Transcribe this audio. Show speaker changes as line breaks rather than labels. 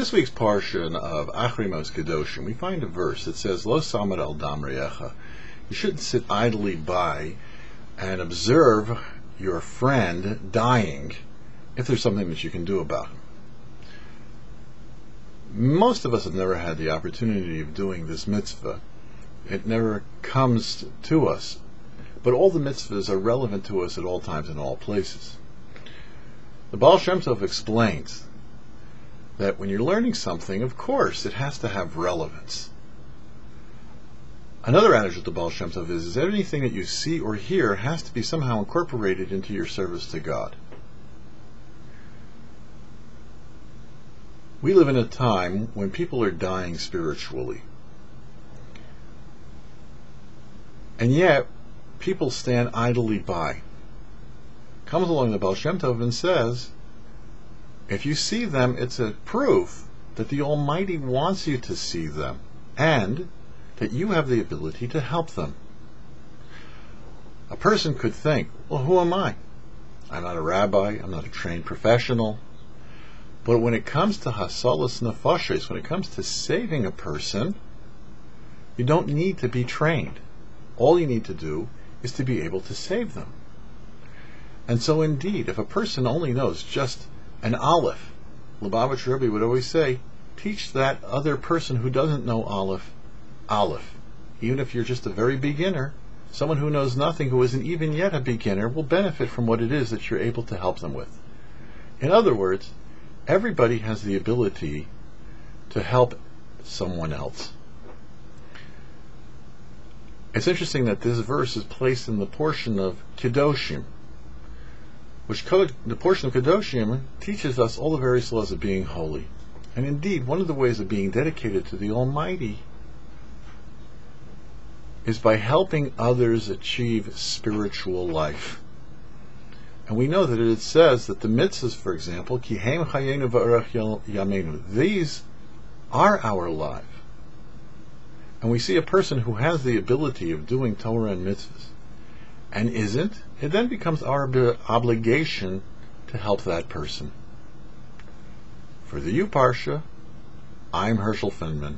this week's Parsha of Achrai Mos-Kedoshim, we find a verse that says, Lo samad al dam re'echa. You shouldn't sit idly by and observe your friend dying if there's something that you can do about it. Most of us have never had the opportunity of doing this mitzvah. It never comes to us. But all the mitzvahs are relevant to us at all times and all places. The Baal Shem Tov explains that when you're learning something, of course, it has to have relevance. Another adage of the Baal Shem Tov is that anything that you see or hear has to be somehow incorporated into your service to God. We live in a time when people are dying spiritually. And yet, people stand idly by. Comes along the Baal Shem Tov and says, if you see them, it's a proof that the Almighty wants you to see them, and that you have the ability to help them. A person could think, well, who am I? I'm not a rabbi, I'm not a trained professional. But when it comes to hasalas nefashos, when it comes to saving a person, you don't need to be trained. All you need to do is to be able to save them. And so indeed, if a person only knows just an aleph, Lubavitch Rebbe would always say, teach that other person who doesn't know aleph. Even if you're just a very beginner, someone who knows nothing, who isn't even yet a beginner, will benefit from what it is that you're able to help them with. In other words, everybody has the ability to help someone else. It's interesting that this verse is placed in the portion of Kedoshim, the portion of Kedoshim teaches us all the various laws of being holy. And indeed, one of the ways of being dedicated to the Almighty is by helping others achieve spiritual life. And we know that it says that the mitzvahs, for example, Ki heim chayenu v'orach yamenu, these are our life. And we see a person who has the ability of doing Torah and mitzvahs and isn't, it then becomes our obligation to help that person. For the YouParsha, I'm Herschel Finman.